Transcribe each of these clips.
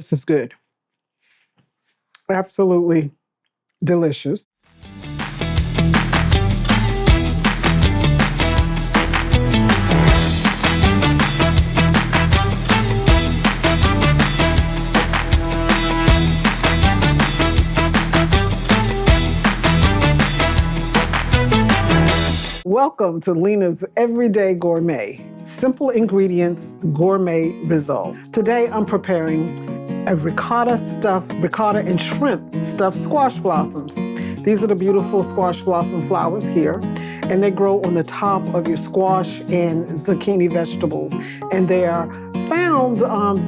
This is good. Absolutely delicious. Welcome to Lena's Everyday Gourmet. Simple ingredients, gourmet result. Today I'm preparing a ricotta and shrimp stuffed squash blossoms. These are the beautiful squash blossom flowers here, and they grow on the top of your squash and zucchini vegetables. And they are found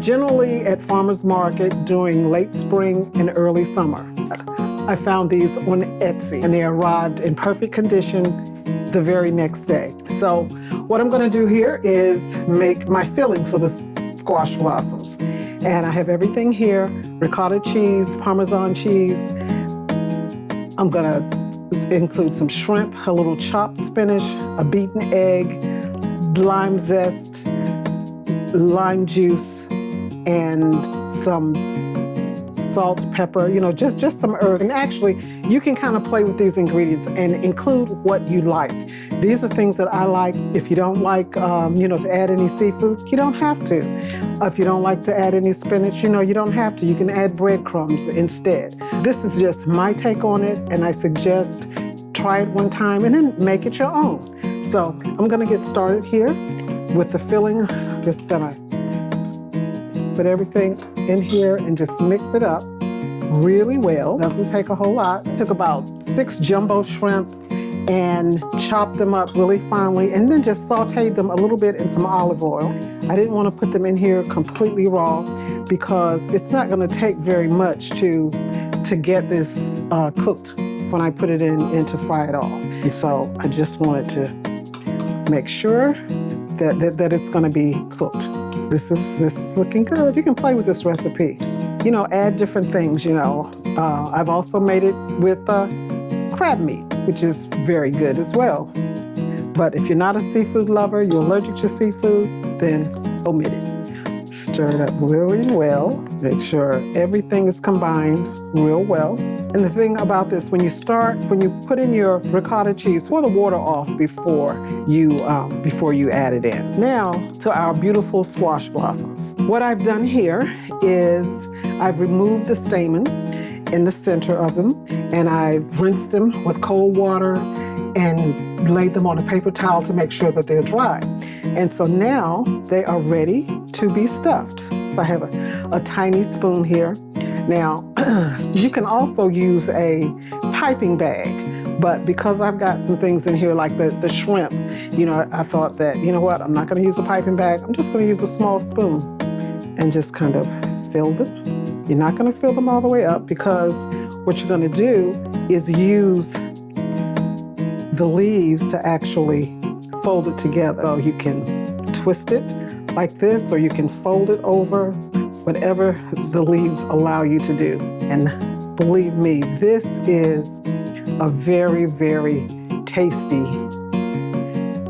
generally at farmers market during late spring and early summer. I found these on Etsy, and they arrived in perfect condition the very next day. So what I'm gonna do here is make my filling for the squash blossoms. And I have everything here: ricotta cheese, Parmesan cheese. I'm gonna include some shrimp, a little chopped spinach, a beaten egg, lime zest, lime juice, and some salt, pepper, just some herbs. And actually, you can kind of play with these ingredients and include what you like. These are things that I like. If you don't like, to add any seafood, you don't have to. If you don't like to add any spinach, you don't have to. You can add breadcrumbs instead. This is just my take on it, and I suggest try it one time and then make it your own. So I'm gonna get started here with the filling. Just gonna put everything in here and just mix it up really well. Doesn't take a whole lot. I took about 6 jumbo shrimp and chopped them up really finely, and then just sauteed them a little bit in some olive oil. I didn't want to put them in here completely raw because it's not going to take very much to get this cooked when I put it in to fry it all. And so I just wanted to make sure that it's going to be cooked. This is looking good. You can play with this recipe. Add different things, I've also made it with crab meat, which is very good as well. But if you're not a seafood lover, you're allergic to seafood, then omit it. Stir it up really well. Make sure everything is combined real well. And the thing about this, when you put in your ricotta cheese, pour the water off before you add it in. Now to our beautiful squash blossoms. What I've done here is I've removed the stamen in the center of them, and I've rinsed them with cold water and laid them on a paper towel to make sure that they're dry. And so now they are ready to be stuffed. So I have a tiny spoon here. Now, you can also use a piping bag, but because I've got some things in here like the shrimp, I thought that, I'm not gonna use a piping bag. I'm just gonna use a small spoon and just kind of fill them. You're not gonna fill them all the way up, because what you're gonna do is use the leaves to actually fold it together. So you can twist it like this, or you can fold it over, whatever the leaves allow you to do. And believe me, this is a very, very tasty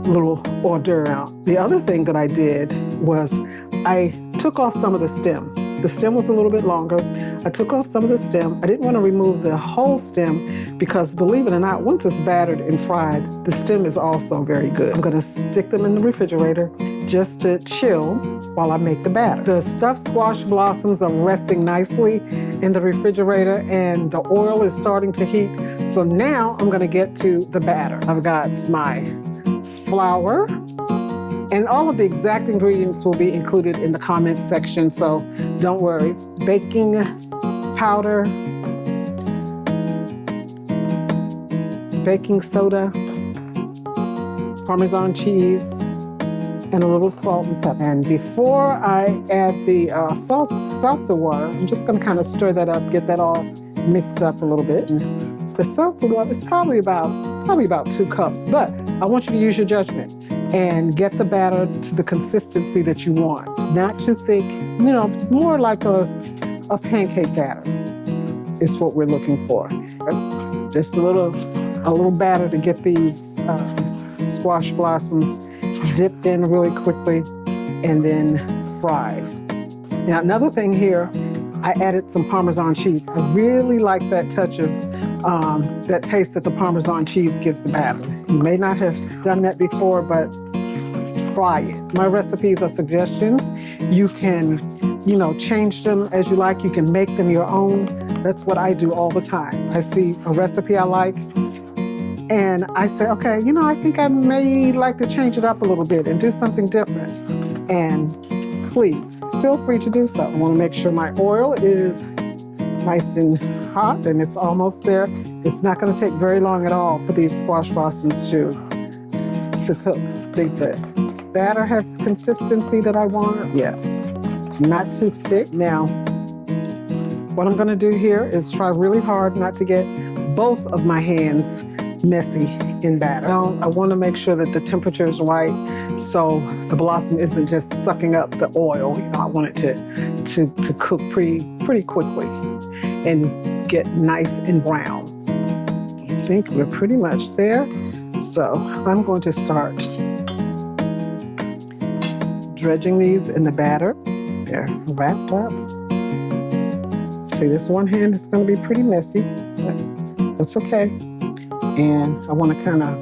little hors d'oeuvre. The other thing that I did was I took off some of the stem. The stem was a little bit longer. I took off some of the stem. I didn't want to remove the whole stem because, believe it or not, once it's battered and fried, the stem is also very good. I'm going to stick them in the refrigerator just to chill while I make the batter. The stuffed squash blossoms are resting nicely in the refrigerator, and the oil is starting to heat. So now I'm going to get to the batter. I've got my flour, and all of the exact ingredients will be included in the comments section, so don't worry. Baking powder, baking soda, Parmesan cheese, and a little salt and pepper. And before I add the seltzer water, I'm just gonna kind of stir that up, get that all mixed up a little bit. And the seltzer water is probably about 2 cups, but I want you to use your judgment and get the batter to the consistency that you want. Not too thick, more like a pancake batter is what we're looking for. Just a little batter to get these squash blossoms dipped in really quickly and then fried. Now, another thing here, I added some Parmesan cheese. I really like that touch of that taste that the Parmesan cheese gives the batter. You may not have done that before, but try it. My recipes are suggestions. You can, change them as you like. You can make them your own. That's what I do all the time. I see a recipe I like, and I say, okay, I think I may like to change it up a little bit and do something different. And please, feel free to do so. I want to make sure my oil is nice and hot, and it's almost there. It's not going to take very long at all for these squash blossoms to cook. The batter has the consistency that I want. Yes, not too thick. Now, what I'm going to do here is try really hard not to get both of my hands messy in batter. Now, I want to make sure that the temperature is right, so the blossom isn't just sucking up the oil. I want it to cook pretty quickly and get nice and brown. I think we're pretty much there. So I'm going to start dredging these in the batter. They're wrapped up. See, this one hand is going to be pretty messy, but that's okay. And I want to kind of,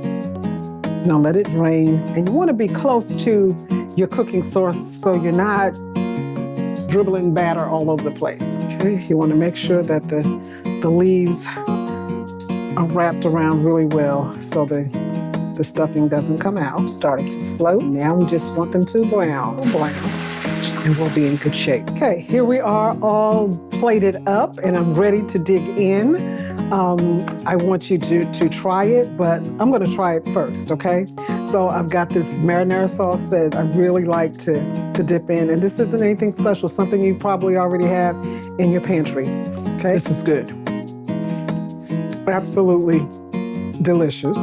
let it drain. And you want to be close to your cooking source so you're not dribbling batter all over the place. Okay, you want to make sure that the leaves are wrapped around really well so the stuffing doesn't come out. Starting to float. Now we just want them to brown, and we'll be in good shape. Okay, here we are all plated up, and I'm ready to dig in. I want you to try it, but I'm going to try it first, okay? So I've got this marinara sauce that I really like to dip in, and this isn't anything special, something you probably already have in your pantry, okay? This is good. Absolutely delicious.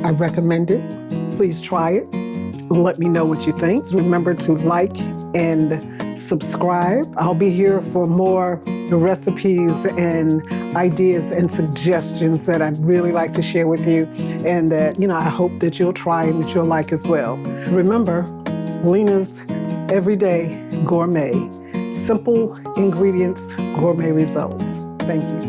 I recommend it. Please try it and let me know what you think. Remember to like and subscribe. I'll be here for more recipes and ideas and suggestions that I'd really like to share with you, and that, I hope that you'll try and that you'll like as well. Remember, Lena's Everyday Gourmet. Simple ingredients, gourmet results. Thank you.